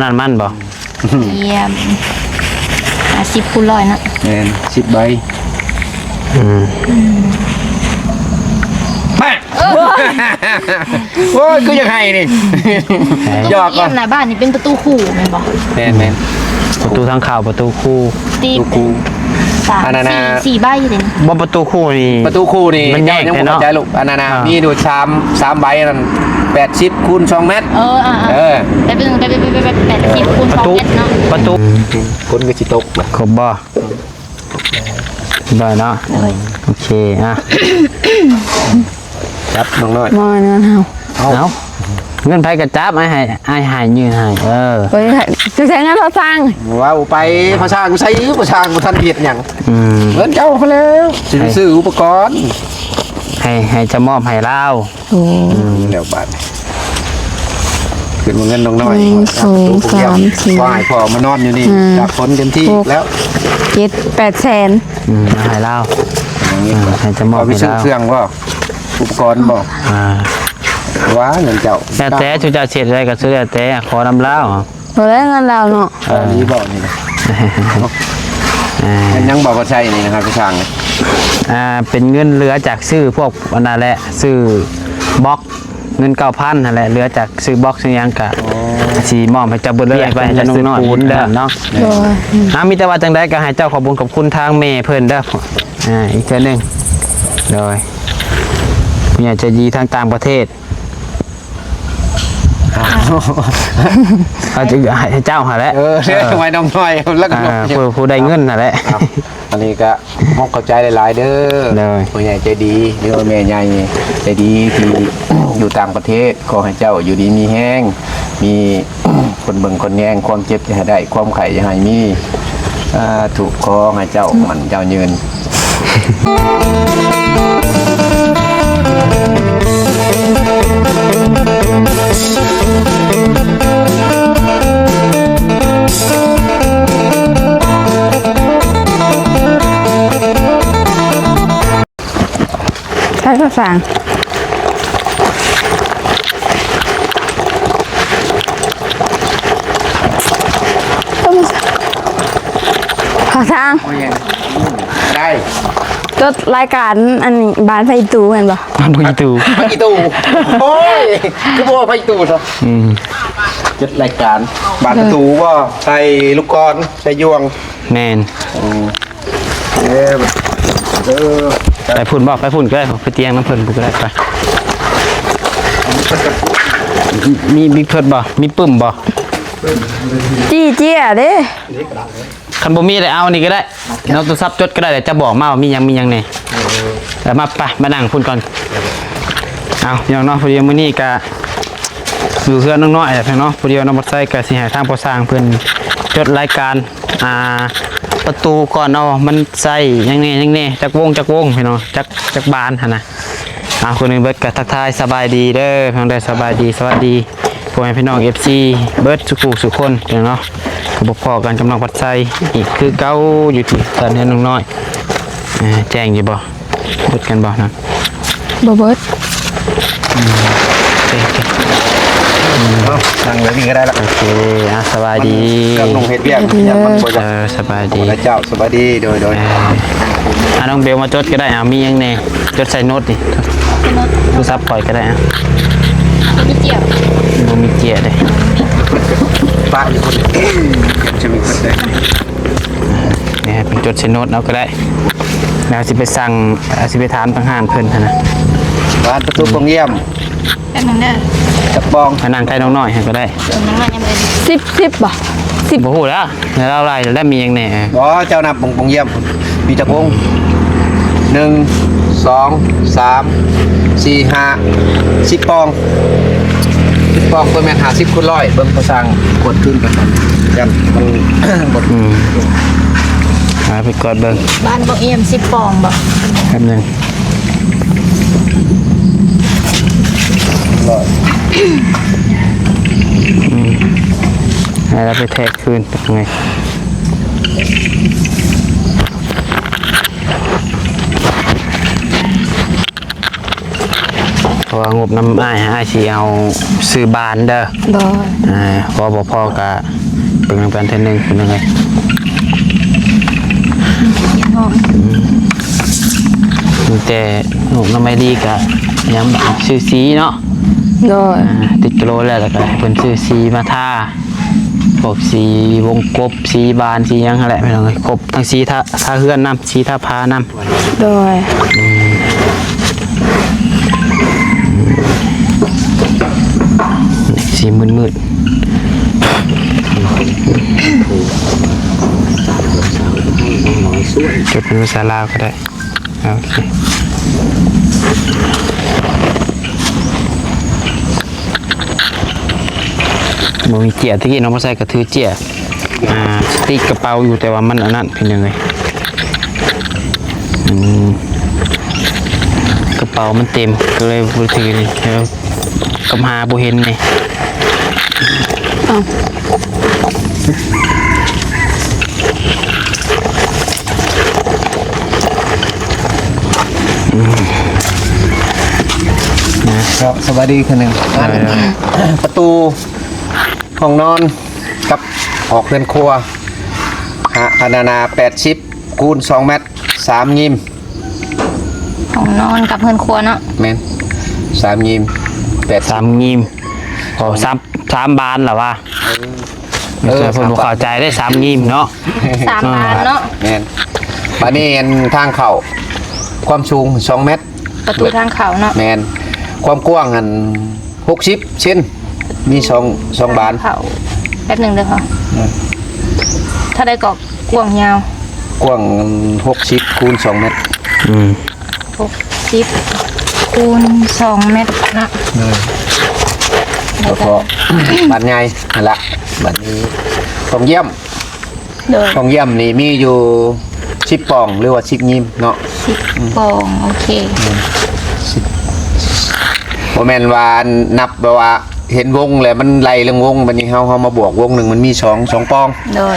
นั่นมันบ่เยี่ยม10 คูณ 100นะแม่น10 ใบแม่โอ้ยก็ยังให้นี่ยอดก่อนนะบ้านนี่เป็นประตูคู่แม่นบ่แม่นประตูทางเข้าประตูคู่ตีคู่4 ใบเลยบ่ประตูคู่นี่ประตูคู่นี่มันแยกเนาะใจลูกอันนั้นมีดู3ใบนั่น80 คูณ 2 เมตรไปเป็น80 คูณ 2 เมตรเนาะประตูคนก็สิตกครบบ่ได้เนาะโอเคจับน้องน้อยมาเงินเอาเงินไผกระจับให้ยืนให้ไปจะใช้เงินเราสร้างว้าวไปพระช่างใช้พระช่างบ่ทันเฮ็ดหยังเงินเจ้าเขาแล้วซื้ออุปกรณ์ให้จะมอบให้เราแล้วบาดขึ้นเงินน้องน้อย2 3 4ว่าให้พ่อมานอนอยู่นี่จากฝนเต็มที่แล้ว7 8 แสนให้เราให้จะมอบให้เราเครื่องบ่อุปกรณ์บ่ว้าเงินเจ้าแต่ชุดเจ้าเสร็จอะไรก็ซื้อแต่ขอนำเล่าพอแล้วเงินเราเนาะนี้บอกนี่ยังบอกว่าใช่นี่นะครับพี่ช่างเป็นเงินเหลือจากซื้อพวกอันนั้นแหละซื้อบล็อกเงิน9,000นั่นแหละเหลือจากซื้อบล็อกซื้อยังกะสีมอมให้เจ้าบุญเลยไปจะซื้อปูนเด้อเนาะมีแต่ว่าจังได้ก็ให้เจ้าขอบคุณกับคุณทางเมย์เพิ่นเด้ออีกเท่านึงโดยผู้ใหญ่ใจดีทางต่างประเทศเขาจะให้เจ้าหาแล้วไว้น้องน้อยแล้วก็ผู้ได้เงินนั่นแหละอันนี้ก็มองเข้าใจหลายๆเด้อผู้ใหญ่ใจดีหรือว่าแม่ใหญ่ใจดีที่อยู่ต่างประเทศขอให้เจ้าอยู่ดีมีแห้งมีคนเบิ่งคนแย่งความเจ็บจะให้ได้ความไข่จะให้มีถูกขอให้เจ้ามันเจ้ายืนใช้ภาษาขอทางได้จดรายการอันนี้บ้านไฟตูเห็นปะบ้านไฟตูโอ้ยคือบอกไฟตูเหรอจดรายการบ้านตูว่าใส่ลูกกรใส่ยวงแมนไปฝุ่นบอกไปฝุ่นก็ได้ไปเตียงน้ำเพลินก็ได้ไปมีเพิ่นบ่มีปุ่มบ่จี้เจี๊ยเด้คันบ่มีเลยเอานี่ก็ได้เราตัวซับจดก็ได้แต่จะบอกมาว่ามียังเนี่ยแต่มานั่งพุ่นก่อนเอาอย่างน้อยพอดีมื้อนี้ก็อยู่เพื่อนน้อยๆแต่เนาะพอดีน้องบ่ใส่ก็สิให้ทางผู้สร้างเพิ่นจดรายการประตูก่อนเอามันใส่ยังนี่จักวงพี่น้องจักบานหั่นน่ะคนนึงเบิดก็ทักทายสบายดีเด้อพี่น้องได้สบายดีสวัสดีพ่อแม่พี่น้อง FC เบิดสุขคนเนาะก็พอกันกำลังพัดใส่อีกคือเก้าอยู่ที่ตอนนี้น้อยแจ้งอยู่บ่เบิดกันบ่นะบ่เบิดนั่งเลยนี่ก็ได้ละโอเคสบายดีกับน้องเฮ็ดเวียกสบายดีเจ้าสบายดีโดยน้องเบลมาจดก็ได้มียังแน่จดใส่โน้ตดิโทรศัพท์ปล่อยก็ได้มีเจียวบ่มีเจียเลยป้าอยู่คนจะมีคนได้เนี่ยเป็นจดใส่โน้ตเอาก็ได้แล้วสิไปสั่งสิไปถามทางห้างเพิ่นนะร้านประตูปงเยี่ยมเป็นนั่นเด้อจับบองนั่งใกล้น้องน้อยก็ได้น้องน้อยยังไม่10บ่10บ่ฮู้แล้วเราไล่แล้วมียังแน่เจ้านับปงเยี่ยมมีจักวง1 2 3 4 5 10 ปองตัวแม่น50 คูณ 100เบิ่งเขาสร้างกดขึ้นกันยันมันบดไปกดเบิ่งบ้านบ่เอี่ยม10 ปองบ่แป๊บนึงให้เราไปแทกคืนเป็นไงโอ้ ว่างบน้ำอ้ายอ้ายสิเอาซื้อบานเด้อ โดย พอบ่พอก็เบิ่งนำกันเทื่อนึงเป็นยังไง ห้อง แต่หนูน้ำไม่ดีก็ยังซื้อสีเนาะ โดย ติดกิโลแล้วก็เพิ่นซื้อสีมาทาพวกสีวงกบสีบานสีหยังนั่นแหละไม่ต้องเลยครบทั้งสีทาเฮือนน้ำสีทาพาน้ำ โดย สีมืดๆจดเป็นภาษาลาวก็ได้โอเคบ่มีเจียที่น้องมาใส่กระถือเจียสติกกระเป๋าอยู่แต่ว่ามันอันนั้นเป็นยังไงกระเป๋ามันเต็มก็เลยบ่ถือนี่แล้วกำหาบ่เห็นนี่ ครับสวัสดีคนหนึ่งประตูห้องนอนกับออกเรือนครัวขนาด80 คูณ 2 เมตร 3 ยิม ห้องนอนกับเฮือนครัวเนาะ แม่น3 ยิม8 สามงิมโอ้สามบานเหรอวะผมเข้าใจได้สามงิมเนาะ 3 บานเนาะ แม่นบัดนี้อันทางเข้าความสูง2 เมตร ประตูทางเข้าเนาะ แม่นความกว้างอัน60 เซนมี2บาน เข้าแป๊บหนึงเด้อค่ะถ้าได้ก็กว้างยาว กว้าง60 คูณ 2 เมตร 60 คูณ 2 เมตรนะ แล้วก็บ้านใหญ่นั่นละบ้านนี้ของเยี่ยม โดย ของเยี่ยมนี่มีอยู่10 ปองหรือว่า10 ยิมเนาะ 10 ปองโอเค บ่แม่นว่านับแบบว่าเห็นวงแล้วมันไล่เรื่องวงบัดนี้เฮามาบวกวงหนึงมันมี2 ปอง โดย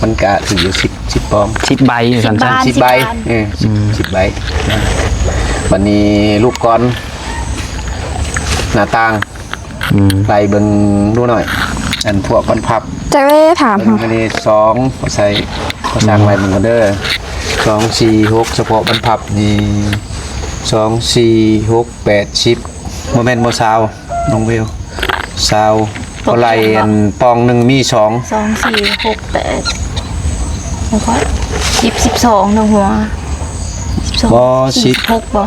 มันก็ถืออยู่10 ปอง 10 ใบสัน 10 บาท 10 ใบ10 ใบบัดนี้ลูกกอนหน้าต่างไล่เบิ่งดูหน่อย อันพวกมันพับ จะได้ถาม อันนี้2ก็ใส่ก็สร้างไว้มึงก็เด้อ2 4 6เฉพาะบรรพับนี่2 4 6 8 10โมเมนต์โมซาวน้องเวลซาวเท่าไหรอันปองหนึ่งมี2 2 4 6 8แล้วก็10 12นะหัว บ่ 16บ่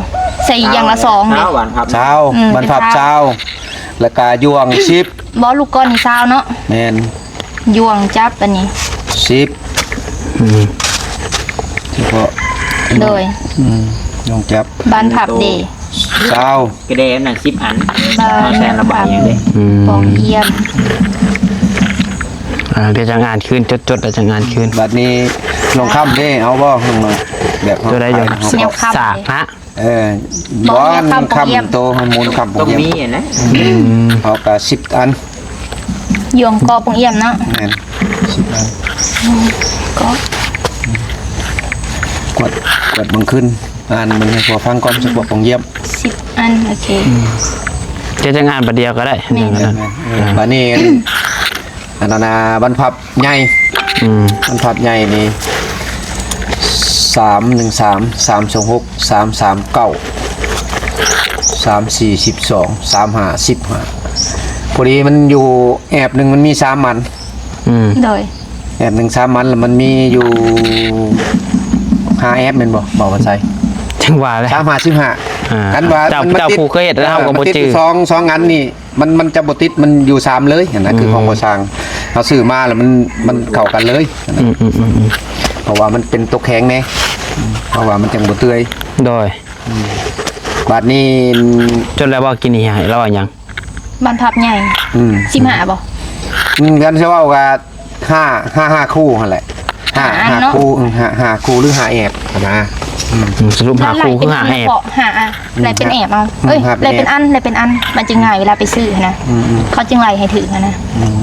ใส่อย่างละ2เด้ 10ซาวบรรพับซาวแล้วก็ยวง10 บ่ลูกก้อนนี่ซาวเนาะ แม่น ยวงจับอันนี้ 10เฉพาะ โดย ยองจับบ านผับเด ซาว กระเดมน่ะ10 อัน บาน เอาแสนละบาทอย่างเด้ ปองเยี่ยม เดี๋ยวจะงานคืนจดๆแล้วจะงานคืน บัดนี้ลองค้ำเด้เอาบ่ลงมาแบบ ตัวได้อยู่ แนวค้ำ สากนะ บอล ค้ำปองเยี่ยม ค้ำโตฮอร์โมนค้ำปอ ต้อง ง เยี่ยม มีอ่ะนะ เอากะ10 อัน ยวงกอปองเยี่ยมเนาะ แม่น10 อัน ก็ กดบังขึ้นอ่านมึงให้พอฟังก่อนสักบอกของเยี่ยม 10 อันโอเค เดี๋ยวจะงานประเดียวก็ได้อย่างนั้น บัดนี้อันนั้นนะบรรพับใหญ่บรรพับใหญ่นี่313 326 339 34 12 35 15พอดีมันอยู่แอบหนึ่งมันมี3 มัน โดย แอบหนึ่ง3 มันแล้วมันมีอยู่5 แอบเป็นบ่บอกว่าใช่ จังหวะเลย 355กันว่า เจ้าผู้เคยเห็นแล้วก็บ่จื้อ สองอันนี่มันจะบ่ติดมันอยู่3เลยนะคือของบ่สร้างเราซื้อมาแล้วมันเข้ากันเลยเพราะว่ามันเป็นตัวแข็งแน่เพราะว่ามันจังบ่เตื้อย โดย บัดนี้ จนแล้วว่ากินนี่ให้เราว่าหยัง บานผับใหญ่15บ่ กันสิว่าว่า5คู่หั่นแหละ5คู่5คู่หรือ5แอบนะ สรุปหาคู่คือหาแอบ หาอะไรเป็นแอบเอาเอ้ยอะไรเป็นอันอะไรเป็นอันมันจึงง่ายเวลาไปซื้อนะเขาจึงไล่ให้ถือนะ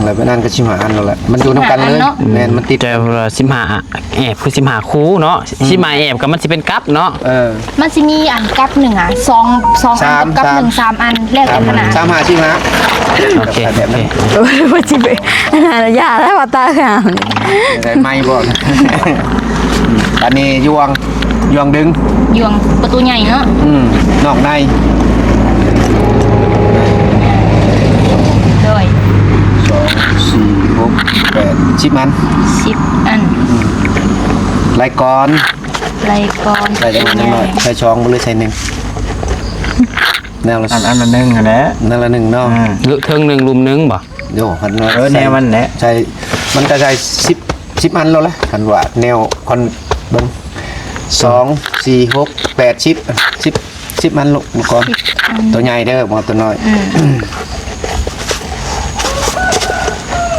แล้วเป็นอันก็ชิมหาอันแล้วแหละมันอยู่นำกันเลยแม่นมันติด แต่ว่า15แอบคือ15คู่เนาะ15แอบก็มันสิเป็นกับเนาะ มันจะมีอันกับหนึ่งอ่ะสองอันกับหนึ่ง3 อันแลกกันขนาด 3 5ชิมหา โอเค แบบนั้น โอ้ยว่าจิไปอันนั้นยาแล้วว่าตาขาวนี่ ได้ไม่บ่อันนี้ยวงดึง ยวงประตูใหญ่เนาะ นอกใน โดย 2 4 6 8 10มัน 10 อัน รายกร ไรก่อน ใส่ได้หน่อยใส่ช่องบ่เลยใส่1แนวละ อันละนึงอันนั้น นั่นละ1เนาะ ลึกเทิงหนึ่งลุมหนึงบ่ โยคันว่า แนวมันแหละ ใช่มันก็ใช้10อันแล้วละคันว่าแนวคอนเบิ่ง2 4 6 8 10อันลูกก่อนตัวใหญ่เด้อบ่ตัวน้อย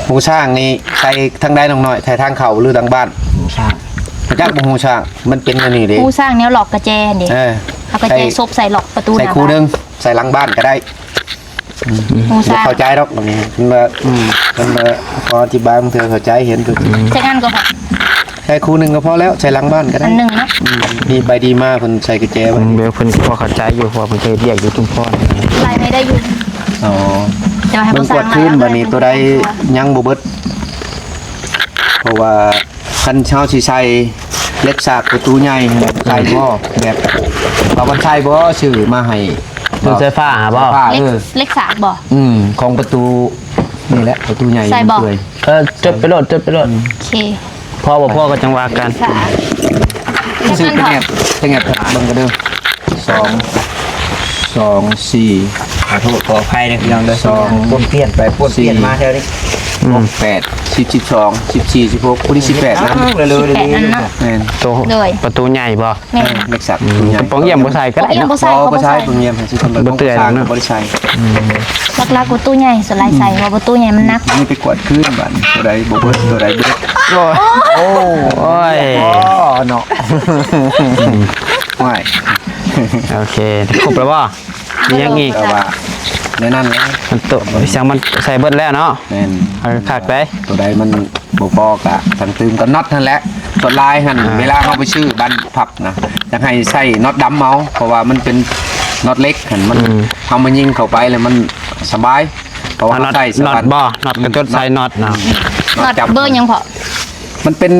หูช้างนี่ใส่ทางใดน้องน้อยใส่ทางเข้าหรือทางบ้าน ใช่ จักบ่หูช้างมันเป็นอันนี้เด้ ผู้สร้างแนวหลอกกระแจเด็ก เอากระแจซบใส่หลอกประตูห ใส่ น้า คู่หนึ บ้าน งใส่หลังบ้านก็ได้ ผู้สร้าง เข้าใจดอกอันนี้มันมาพออธิบายมันเธอเข้าใจเห็นก็ ใช้งานก็พอ ใส่คู่หนึงก็พอแล้วใส่หลังบ้านก็ได้ อันหนึ่งนะ ดีไปดีมากเพิ่นใส่กุญแจไว้ เบลเพิ่นพอเข้าใจอยู่เพราะว่าเพิ่นเคยเรียกอยู่ชุมพร ลายไม่ได้อยู่ อ๋อ จะให้ เบิ่ ผู้ ง ส ก ร้า ด ง ขึ้นบัดนี้ตัวใดยังบ่เบิดเพราะว่าคันเช้าสิใส่เล็กสากประตูใหญ่ใส่บ่แบบเอามันใส่บ่ชื่อมาให้ เพิ่นไฟฟ้าหาบ่ ฟ้า เล็กเล็กสากบ่ ของประตูนี่แหละประตูใหญ่ ใส่บ่ เลย จดไปโลด โอเค พ่อบ่พ่อก็จังว่ากัน สาก ซื้อ จะ เป็น งั้น แงบเบิ่งกันเด้อ2 4 ขอโทษขออภัยนะพี่น้องเด้อป้วนเปลี่ยนไปป้วนเปลี่ยนมาเท่านี้ 8 10 12 14 16คนที่18นะ เร็ว 18 อันเนาะ แม่น โต เลย ประตูใหญ่บ่ แม่ เล็กสักประตูใหญ่ กระป๋องเยี่ยมบ่ใส่ก็ได้ เอี่ยม เนาะ บ่ใส่ อ๋อ เขา บ่ บ่ ใช่ ใส่ ผมเยี่ยมให้สิคน บ่เตือนเนอะ บ่ได้ใช้ ลักๆประตูใหญ่สไลด์ใส่ว่าประตูใหญ่มันนัก นี่ไปกวาดขึ้นบัดตัวใดบ่เบิดตัวใดเบิด โอ้ย เนาะไม่ โอเคครบแล้วบ่มียังอีก แต่ว่าในนั้นแล้ว มันโตเสียงมันใส่เบิดแล้วเนาะ แม่น เอาคักได้ ตัวใดมันบ่พอกะสังตึมกับน็อตนั่นแหละตัวลายหั่นเวลาเฮาไปซื้อบันพับนะอยากให้ใส่น็อตดำเมาเพราะว่ามันเป็นน็อตเล็กหั่นมันเฮามายิงเข้าไปแล้วมันสบายเพราะว่า น็อต ใส่ น็อตบ่น็อตกระจดใส่น็อตเนาะ น็อตเบอร์ยังพอ มันเป็น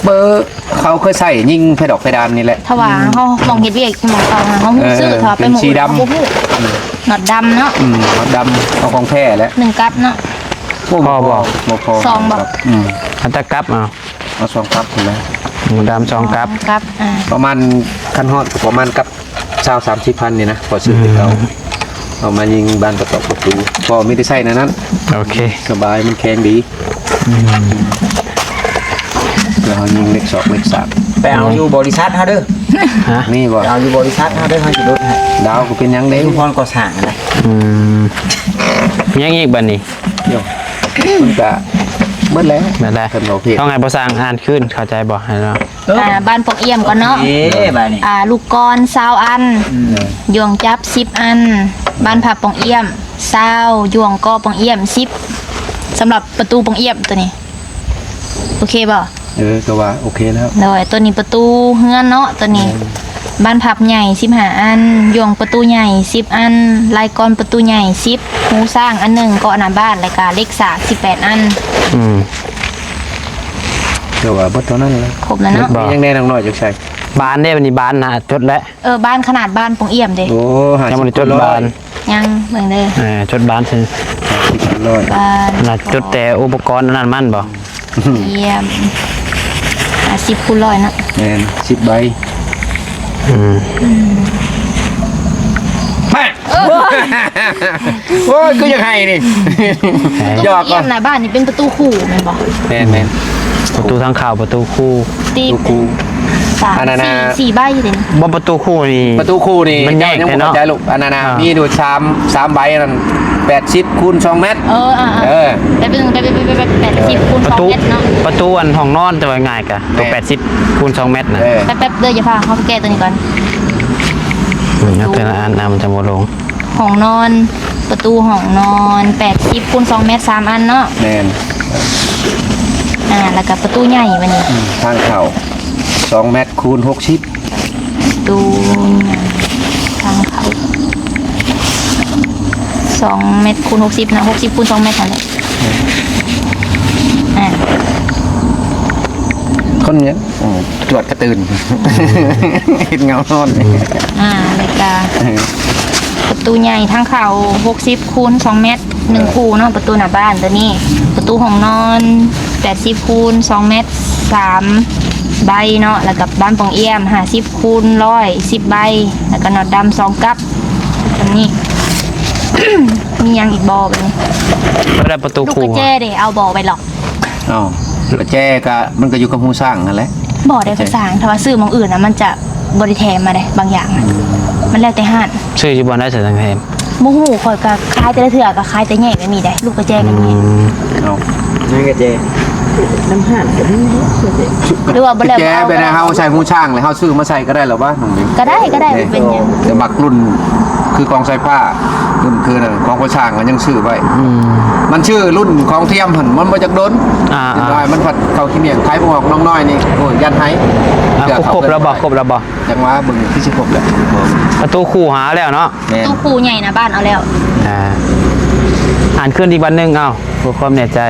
เบอร์เขาเคยใส่ยิงเพดอกเพดานนี่แหละ ถ้าว่าเขามองเห็นเวียกมองเขาเขาหูซื้อถ้าไปหมู่ เป็นสีดำ เขาบ่ฮู้น็อตดำเนาะ น็อตดำเอาของแท้แล้ว 1 กัดเนาะ พ่อบ่ บ่พอ ซองบ่ อันตะกับเอา เอา2กับพุ่นแล้ว หมูดำ2กับ ครับประมาณคันฮอดก็ประมาณกับ20-30,000นี่นะพอซื้อไปเก่าเอามายิงบานประตูก็ไม่ได้ใส่ในนั้น โอเค สบายมันแข็งดีแล้วเขายิงเล็ก2เล็ก3 ไปเอาอยู่บริษัทเฮาเด้อ ฮะ นี่บ่ เอาอยู่บริษัทเฮาเด้อเฮาสิลดให้ ดาวก็เป็นหยังเด้ ทุกคนก็สั่งนะ มียังอีกบัดนี้ เดี๋ยวมันก็เบิดแล้ว นั่นแหละ เพิ่นบ่เพจ ต้องให้บ่สร้างอ่านขึ้นเข้าใจบ่ให้เนาะ บ้านปกเอี่ยมก่อนเนาะ บาดนี้ ลูกกร20 อันยวงจับ10 อัน บ้านผับปองเอี่ยม20ยวงก็ปองเอี่ยม10สำหรับประตูปองเอี่ยมตัวนี้โอเคบ่ ก็ว่าโอเคแล้ว เลยตัวนี้ประตูเฮือนเนาะตัวนี้ บ้านพับใหญ่15 อันยวงประตูใหญ่10 อันลายกรประตูใหญ่10หูสร้างอันหนึ่งก็หน้าบ้านรายการเล็กสาก18 อัน ก็ว่าเบิดเท่านั้นแหละ ครบแล้วเนาะ มียังได้น้อยจักใช่ บ้านได้บัดนี้บ้านนะจดแล้ว บ้านขนาดบ้านปองเอี่ยมเด้ โอ้หา ยังบ่ได้จดบ้าน ยังเบิ่งเด้อ จดบ้านซื่อ ร้อย บ้าน น่ะจดแต่อุปกรณ์อันนั้นมันบ่ เอี่ยม10 คูณ100เนาะ แม่น10ใบแม่โอ้ยก็ยังให้นี่หยอกก่ เอี่ อย น มหน้าบ้านนี่เป็นประตูคู่แม่นบ่ แม่น ประตูทางเข้าประตูคู่ ตี ๆกู อันนั้นน่ะ 4ใบอยู่เด้นี่ บ่ประตูคู่นี่ ประตูคู่นี่ มันแยก ยัง แท้ บ่ เนาะ เข้าใจลูกอันนั้นน่ะ อ่ามี มีดู3ใบนั่น80คูณ2เมตร เออ เออ ไปเป็นไป 80คูณ ประตู 2เมตรเนาะ ประตูอันห้องนอนจะว่าง่ายกะตัว80คูณ2เมตรนะ แป๊บๆเดี๋ยวจะพาเขาไปแก้ตัวนี้ก่อน เอาแต่ละอันมันจะบ่ลง ห้องนอนประตูห้องนอน80คูณ2เมตร3อันเนาะ แม่น แล้วก็ประตูใหญ่วันนี้ ทางเข้า2 เมตรคูณ60 ประตูใหญ่ทางเขา2 เมตรคูณ60นะ60คูณ2เมตรนั่นแหละอ่า คนเนี้ยตรวจกระตื่น เห็นเงานอน แล้วก็ประตูใหญ่ทางเขา60คูณ2เมตร1คู่เนาะประตูหน้าบ้านตัวนี้ ประตูห้องนอน80คูณ2เมตร3ใบเนาะแล้วก็บ้านปองเอี่ยม50คูณ100 10ใบแล้วก็น็อตดำ2กับตัวนี้ มียังอีกบอแบบนี้ ก็ได้ประตู ลูก คู่ กระแจเดี๋ยวเอาบอไปหรอก อ๋อแล้วแจ้ก็มันก็อยู่กับผู้สร้างนั่นแหละ บอได้ภาษาถ้าว่าซื้อหมองอื่นนะมันจะบริแทมมาได้บางอย่างอะมันแล้วแต่ห้าน ชื่อที่บ่ได้ใส่ตังแทน โมโหคอยกับคล้ายแต่ละเถื่อกับคล้ายแต่แง่ก็มีได้ลูกกระแจก็มี เอา นั่นก็เจน้ำห่านก็มี หรือว่าบ่แล้ว แจ้ เอา ไปนะเฮาใช้ผู้ช่างเลยเฮาซื้อมาใส่ก็ได้หรอวะน้องดิ ก็ได้เป็นหยัง แต่บักรุ่นคือกองใส่ผ้ารุ่นคือน่ะของผู้ช่างมันยังซื้อไว้มันชื่อรุ่นของเทียมหั่นมันบ่จักโดนได้มันผัดเข้าขี้เมียงคล้ายพวกน้องน้อยนี่โอ้ยยันไห้ ครบแล้วบ่ครบแล้วบ่ จังหวะเบิ่งที่สิครบแล้ว ประตูคู่หาแล้วเนาะ แม่น ตู้คู่ใหญ่นะบ้านเอาแล้ว อ่านขึ้นอีกวันหนึงเอาเพื่อความแน่ใจ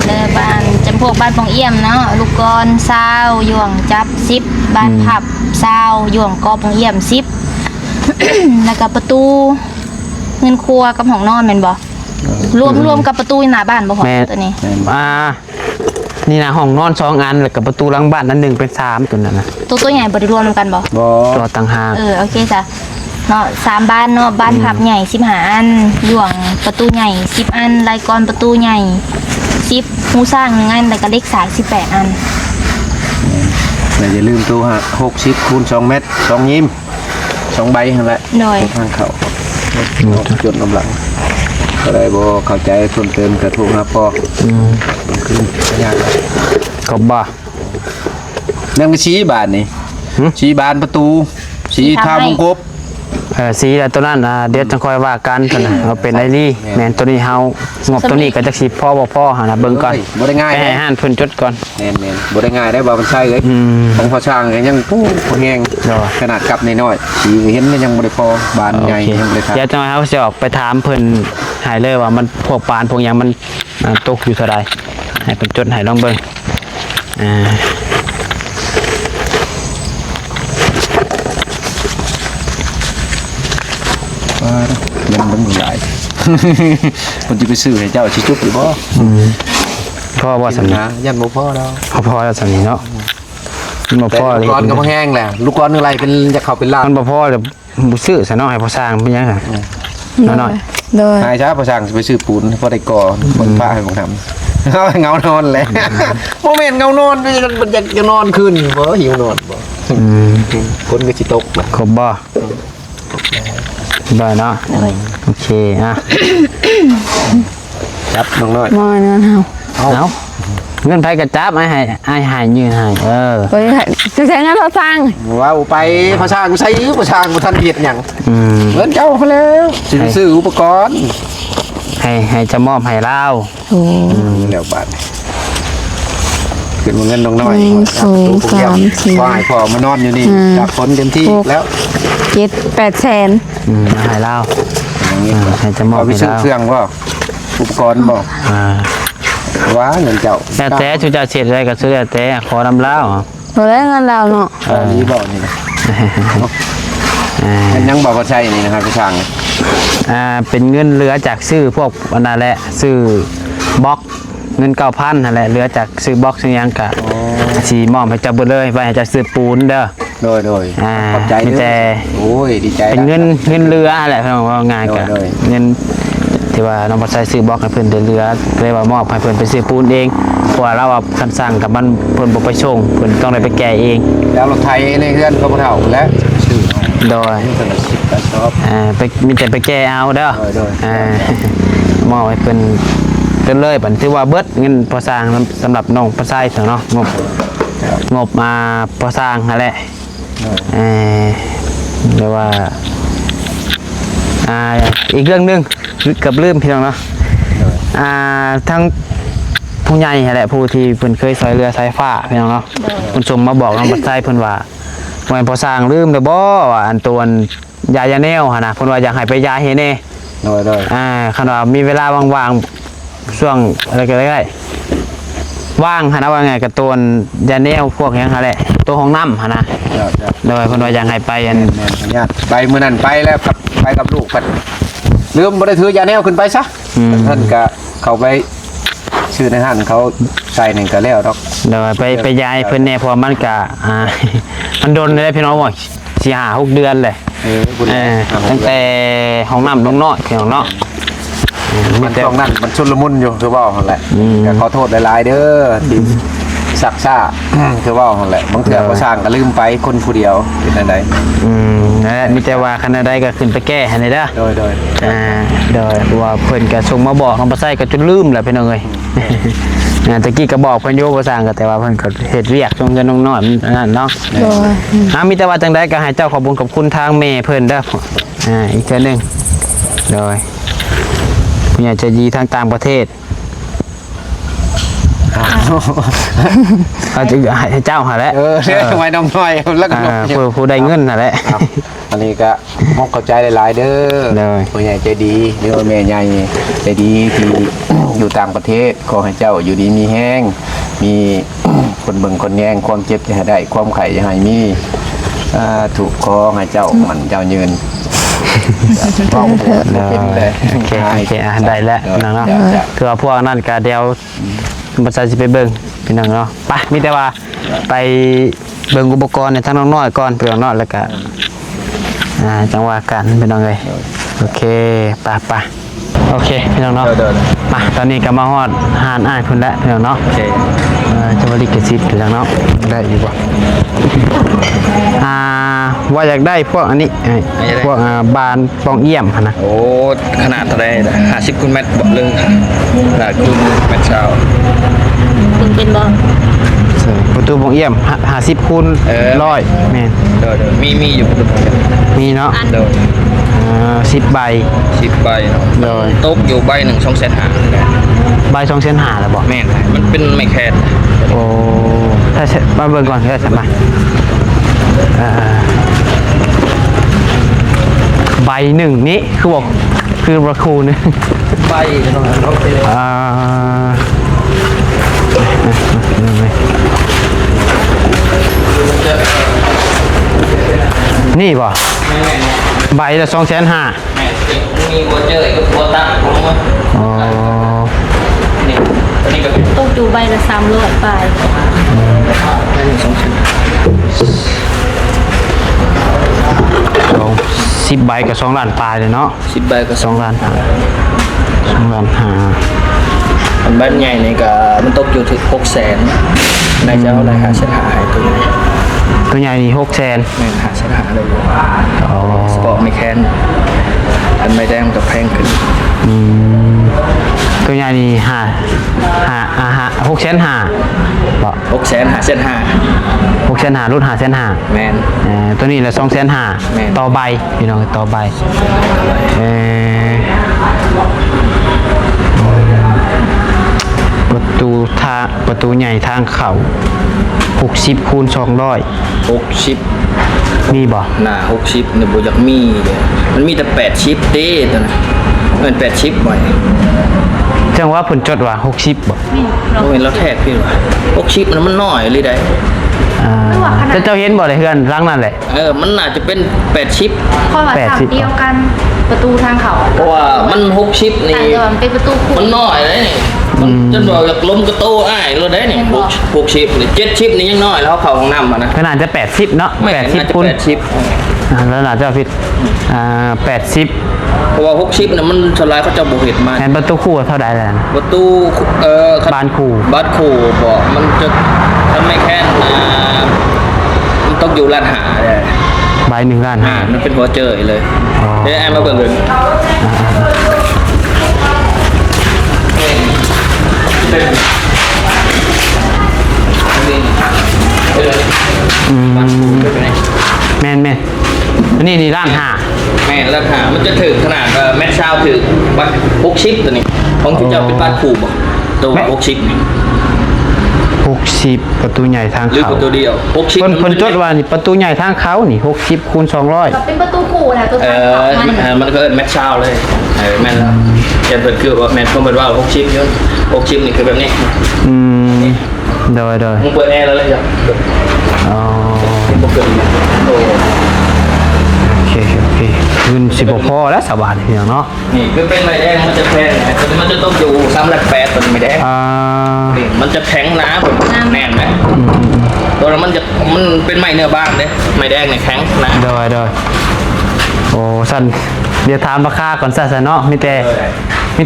เลยบ้านจำพวกบ้านปองเอี่ยมเนาะลูกกรซาวหยวงจับ10บ้านผับซาวหยวงกอปองเอี่ยม10 แล้วก็ประตูเงินครัวกับห้องนอนแม่นบ่รวมกับประตูหน้าบ้านบ่พอ แม่ ตัวนี้ นี่นะห้องนอน2อันแล้วก็ประตูหลังบ้านนั้น1เป็น3ตัวนั้นนะ ตัวใหญ่บ่ได้รวมกันบ่ บ่ ตัวต่างหาก โอเคจ้ะเนาะ3บ้านเนาะบ้านพับใหญ่15อันหยวงประตูใหญ่10อันรายกรประตูใหญ่10หูสร้าง1อันแล้วก็เล็กสาย18อัน แต่อย่าลืมตัวฮะ60คูณ2เมตร2ยิ้ม2ใบนั่นแหละ หน่อย ทางเข้าจดกำลังก็ได้บ่เข้าใจเพิ่มเติมกระทู้มาพอขึ้นยาก ครบบ่ นั่นก็ชี้บานนี่ชี้บานประตูชี้ท่ามงกบ สีแล้วตัวนั้นเดี๋ยวจะค่อยว่ากันตัวน่ะเอาเป็นไอ้นี่แม่นตัวนี้เฮางบตัวนี้ก็จักสิพ่อบ่พ่อหั่นน่ะเบิ่งก่อน บ่ได้ง่าย ไปให้ห้านเพิ่นจดก่อน แม่นๆบ่ได้ง่ายได้บ่มันใช่เอ้ยของพ่อช่างก็ยังปู้แฮงขนาดกลับน้อยๆสีเห็นก็ยังบ่ได้พอบานใหญ่ โอเค ยังบ่ได้ทัน เดี๋ยวจะมาเฮาสิออกไปถามเพิ่นให้เลยว่ามันพวกปานพวกหยังมันตกอยู่เท่าใดให้เพิ่นจดให้ลองเบิ่งอ่า ยังมันหลาย คนที่ไปซื้อให้เจ้าสิจุบหรือบ่ พ่อบ่สำนี นะยันบ่พอแล้ว พ่อแล้วสำนีเนาะมันบ่ แต่ พ่อเลย ลูกกรก็บ่แห้งแหละลูกกรอะไรเป็นจะเข้าเป็นล้าน มันบ่พ่อเลยบ่ซื้อซะเนาะให้พ่อสร้างเป็นหยังไงน้อย โดย นายช้าพ่อช่างสิไปซื้อปูนพอได้ก่อคนพระให้ผมทำเอาเงานอนแหละโมเมนต์เงานอนมันอยากจะนอนคืนบ่หิวนอนบ่คนก็สิตกล่ะ ครบบ่ได้เนาะโอเคจับน้องน้อย มอเงินเฮา เอาเงินไผกระจับให้หายยืนให้ไปจะใช้เงินเราสร้าง ว้าวไปพ่อช่างใช้พ่อช่างบ่ทันเฮ็ดหยัง ม เงินเจ้าเขาแล้วสิไปซื้ออุปกรณ์ ให้จะมอบให้เรา โอ้ แล้วบาทขึ้นมาเงินน้องน้อย พอให้พ่อมานอนอยู่นี่จากฝนเต็มที่แล้ว 7-8 แสน ให้เรา อย่างนี้ ให้จะมอบ เอาไป ให้ ซื้อ เรา เครื่องบ่อุปกรณ์บ่ ว้าเงินเจ้า แต่ชุดจะเสร็จอะไรก็ซื้อแต่ขอนำเล่า บ่ได้เงินเราเนาะ ตอนนี้บ่นี่นะยังบอกว่าใช่นี่นะครับพี่ช่าง เป็นเงินเหลือจากซื้อพวกอันนั้นแหละซื้อบล็อกเงิน9,000นั่นแหละเหลือจากซื้อบล็อกซื้อหยังกะสีมอบให้เจ้าเบิดเลยไปให้เจ้าซื้อปูนเด้อ โดยขอบใจ มีแต่ โอ้ยดีใจ เป็นเงินเหลือแหละเพิ่นว่าง่ายกะเงินที่ว่าน้องบ่ใช้ซื้อบล็อกให้เพิ่นเหลือเลยว่ามอบให้เพิ่นไปซื้อปูนเองเพราะว่าเราว่าคันสั่งกับมันเพิ่นบ่ไปส่งเพิ่นต้องได้ไปแก้เอง แล้วรถไทยในเฮือนเขาบ่เฒ่าแล้วชื่อ โดย นี่ก็10ก็ชอบ ไปมีแต่ไปแก้เอาเด้อ โดย มอบให้เพิ่น จนเลยบัดถือว่าเบิดเงินพอสร้างสำหรับน้องพอไซส์เนาะงบมาพอสร้างนั่นแหละเรียกว่าอีกเรื่องหนึงเกือบลืมพี่น้องเนาะทั้งผู้ใหญ่นั่นแหละผู้ที่เพิ่นเคยซอยเรือสายฟ้าพี่น้องเนาะเพิ่นส่งมาบอกน้องพอไซส์เพิ่นว่าแม่นพอสร้างลืมแล้วบ่ว่าอันตัวยาแนวหั่นน่ะเพิ่นว่าอยากให้ไปยาให้แน่โดยคันว่ามีเวลาว่างๆช่วงอะไรก็ได้ว่างหั่นนะว่าไงกับตัวยาแนวพวกหยังหั่นแหละตัวของน้ำหั่นนะโดยเพิ่นว่าอยากให้ไปอันญาติไปมื้อนั้นไปแล้วครับไปกับลูกเพิ่นลืมบ่ได้ถือยาแนวขึ้นไปซะท่านก็เข้าไปชื่อในห้างเขาใส่หนึ่งก็แล้วดอกโดยไปยายเพิ่นแน่เพราะมันก็มันโดนได้พี่น้องบ่4-5-6 เดือนเลยตั้งแต่ห้องน้ำน้องน้อยพี่น้องเนาะมันตรงนั้นมันชุลมุนอยู่คือว่าหั่นแหละก็ขอโทษหลายๆเด้อที่ซักซ่าคือว่าหั่นแหละบางเทื่อบ่สร้างก็ลืมไปคนผู้เดียวเป็นจังไดนั่นแหละมีแต่ว่าคันใดก็ขึ้นไปแก้ให้ได้เด้อโดยว่าเพิ่นก็ส่งมาบอกน้องบ่ใส่ก็จนลืมแหละพี่น้องเอ้ยตะกี้ก็บอกเพิ่นอยู่บ่สร้างก็แต่ว่าเพิ่นก็เฮ็ดเวียกส่งเงินน้องน้อยนั่นเนาะมีแต่ว่าจังไดก็ให้เจ้าขอบคุณทางแม่เพิ่นเด้ออีกเทื่อนึงโดยผู้ใหญ่ใจดีทางต่างประเทศเขาจะให้เจ้าหาแล้วทำไมน้องน้อยแล้วก็ผู้ได้เงินหาแล้วอันนี้ก็มองเข้าใจหลายๆเด้อผู้ใหญ่ใจดีหรือว่าแม่ใหญ่ใจดีที่อยู่ต่างประเทศขอให้เจ้าอยู่ดีมีแห้งมีคนเบิ่งคนแย่งความเจ็บจะให้ได้ความไข่จะให้มีถูกขอให้เจ้ามันเจ้ายืนโอเคได้แล้วเนาะคือพวกนั้นก็เดี๋ยวภาษาสิไปเบิ่งพี่น้องเนาะไปมีแต่ว่าไปเบิ่งอุปกรณ์ในทั้งน้องน้อยก่อนพี่น้องเนาะแล้วก็จังหวะกันพี่น้องเลยโอเคไปโอเคพี่น้องเนาะมาตอนนี้ก็มาฮอดหานอ้ายพุ่นแล้วพี่น้องเนาะโอเคจะบริกรสิทธิ์พี่น้องเนาะได้ดีกว่าว่าอยากได้พวกอันนี้พวกบานปองเอี่ยมนะโอ้ขนาดเท่าไร50 คูณเมตรบอกเลยขนาดคูณเมตรเช้าคุณเป็นบอลประตูปองเอี่ยม50 คูณ 100แม่นมีอยู่ประตูปองเอี่ยมมีเนาะ10 ใบ10 ใบเนาะตกอยู่ใบ1 2,500,000ใบ2,500,000แล้วบอกแม่นมันเป็นไม่แคสโอ้ถ้ามาเบิ่งก่อนก็ได้มาใบหนึ่งนี้คือบอกคือประคูนึงใบนี่ป่ะใบละ2,500,000มีโบเจอร์กับโบตังอ๋อตกอยู่ใบละ300 ไป10 ใบกับ2 ล้านปลายเลยเนาะ10 ใบกับ2 ล้าน2 ล้านอันบ้านใหญ่นี่ก็มันตกอยู่ถึง600,000ในเจ้าอะไร500,000ตัวใหญ่นี่600,000ไม่500,000เลยสปอร์ตไม่แค้นอันไม่แดงกับแพงขึ้นตัวใหญ่นี่6,500,000บอก6,500,000 รุ่น5,500,000แมนตัวนี้ละ2,500,000ต่อใบพี่น้องต่อใบประตูใหญ่ทางเขา60 คูณ 200 60มีบ่น่ะ60เนี่ยบ่อยากมีมันมีแต่80เด้ตัวนั้นมัน80บ่จังว่าผลจดว่า60บ่โอ้ยแล้วแทกพี่ว่า60มันน้อยเลยได้เจ้าเห็นบ่ได้เฮือนหลังนั่นแหละมันน่าจะเป็น80ข้อว่า3เดียวกันประตูทางเขาเพราะว่ามัน60นี่มันเป็นประตูมันน้อยเลยนี่มันจนว่าอยากล้มกระโตอ้ายแล้วได้นี่60นี่70นี่ยังน้อยแล้วเข้าห้องน้ำมานะขนาดจะ80เนาะ80 คูณแล้วน่าจะผิด80เพราะว่า60น่ะมันสลายเขาจะบ่เฮ็ดมาแม่นประตูคู่เท่าใดแล้วประตูบานคู่บ่มันจะทำไม่แค่มันต้องอยู่ร้านหาได้ใบ1 ล้านมันเป็นหัวเจอเลยเดี๋ยวแอมมาเบิ่งเลย เป็นนี่เออ อืม บ้านปูเป็นไง แม่นอันนี้ร้านหา แม่ราคามันจะถึงขนาดแมทชาวถึงบัตร60ตัวนี้ของที่เจ้าเป็นบ้านปูบ่ตัว60นี่ 60ประตูใหญ่ทาง หรือ เขา ตัวเดียว60 คนจดว่านี่ประตูใหญ่ทางเขานี่60คูณ200 เป็นประตูขู่นะตัว มันก็แมทชาวเลยแม่นแล้วจะเปิดคือว่าแมทเขาเป็นว่า60เยอะ60นี่คือแบบนี้ อืมโดย มึงเปิดแอร์แล้วเลยจ้ะ อ๋อ มึงเปิดโอ้ โอเคคืนสิบพอแล้วสบายพี่น้องเนาะ นี่คือเป็นไม้แดงมันจะแพงนะมันจะต้องอยู่3/8ตัวไม้แดง นี่มันจะแข็งหนาแบบแน่นไหมตัวนั้นมันเป็นไม้เนื้อบางเด้ไม้แดงเนี่ยแข็งหนา โดยโอ้สันเดี๋ยวถามราคาก่อนซะเนาะมี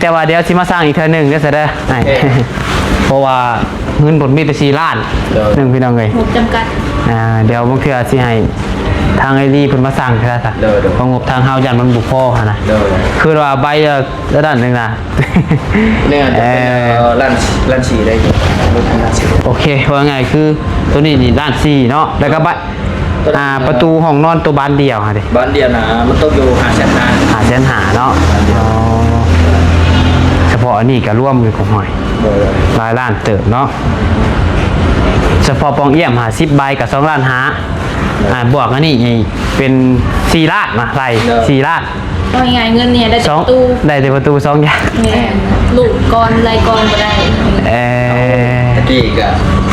แต่ว่าเดี๋ยวสิมาสร้างอีกเทื่อหนึงเด้อซะเด้อไหนเพราะว่าเงินผมมีแต่4ล้านหนึงพี่น้องเอ้ย งบจำกัด เดี๋ยวบางเทื่อสิให้ทางไอ้รีเพิ่นมาสร้างซะซะเพราะงบทางเฮายันมันบ่พอหั่นน่ะคือว่าใบละด้านหนึงน่ะ เนี่ยจะเป็นลั่นสีได้อยู่ลั่นสี โอเคว่าไงคือตัวนี้นี่ด้าน4เนาะแล้วก็ประตูห้องนอนตัวบานเดียวฮะดิ บ้านเดียวนะมันต้องอยู่5 แสน หาเนาะอ๋อเฉพาะอันนี้ก็ร่วมกันของหอยหลายล้านเติบเนาะเฉพาะปองเอี่ยมหา10ใบกับ2ล้านหาบวกอันนี้อีกเป็น4ล้านนะไร4ล้าน ก็ยังไงเงินเนี่ยได้ ส จาก อง ประตู ได้แต่ประตู2อย่าง เนี่ยลูกกรลายกรก็ได้ ตะกี้ก็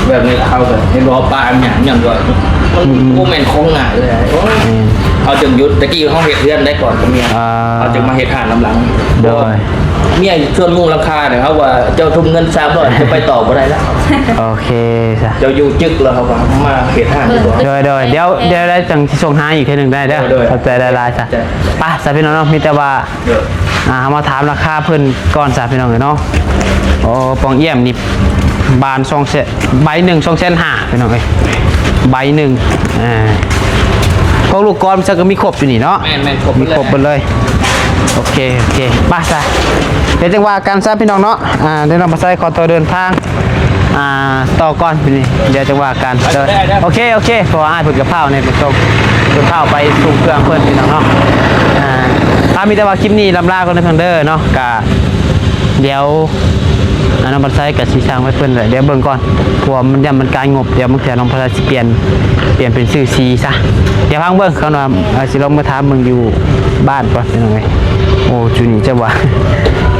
แบบนี้เอาแบบให้รอปลาอย่างว่ามันโมเมนต์คงหนาเลยเอาจึงยุดตะกี้ห้องเห็ดเพื่อนได้ก่อนกับเมียเอาจึงมาเห็ดห่านลำหลัง โดย เมียชวนมุ่งราคาเนี่ยครับว่าเจ้าทุ่มเงิน300จะไปต่อบ่ได้แล้ว โอเคจ้ะ เจ้าอยู่จึกแล้วครับว่ามาเห็ดห่านดีกว่า โดยเดี๋ยวได้จังสิส่งหาอีกเทีนึงได้เด้อ โดย เข้าใจได้หลายจ้ะไปสาพี่น้องเนาะมีแต่ว่า เดี๋ยว มาถามราคาเพิ่นก่อนสาพี่น้องเลยเนาะโอ้ปองเยี่ยมนี่บาน2เซนใบ1 2เซน5พี่น้องเอ้ยใบ1พวกลูกกรมันก็มีครบอยู่นี่เนาะ แม่นครบ มีครบหมดเลยโอเคไปซะเดี๋ยวจังว่ากันซะพี่น้องเนาะเดี๋ยวเรามาใส่ขอตัวเดินทางต่อก่อนพี่นี่เดี๋ยวจังว่ากันเดินโอเคเพราะว่าอ้ายเพิ่นกับข้าวเนี่ยเพิ่นส่งเพิ่นข้าวไปส่งเครื่องเพิ่นพี่น้องเนาะถ้ามีแต่ว่าคลิปนี้ลำลาก่อนนะเพิ่นเด้อเนาะกะเดี๋ยวน้องบันไซกับสีช่างไว้เพิ่นเลยเดี๋ยวเบิ่งก่อนเพราะว่ามันยังมันกลายงบเดี๋ยวมันจะน้องพันสิเปลี่ยนเป็นชื่อซีซะเดี๋ยวพังเบิ่งเขาหน่อยสิลองมาถามมึงอยู่บ้านก่อนเป็นยังไงโอ้จูนี่จะว่า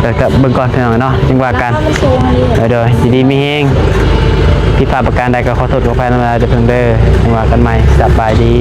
เดี๋ยวก็เบิ่งก่อนเป็นยังไงเนาะจังว่ากัน มันสูงอะไร เดี๋ยวดีๆมีแฮงพี่พาประการใดก็ขอโทษขออภัยนำเด้อเพิ่นเด้อจังว่ากันใหม่สบายดี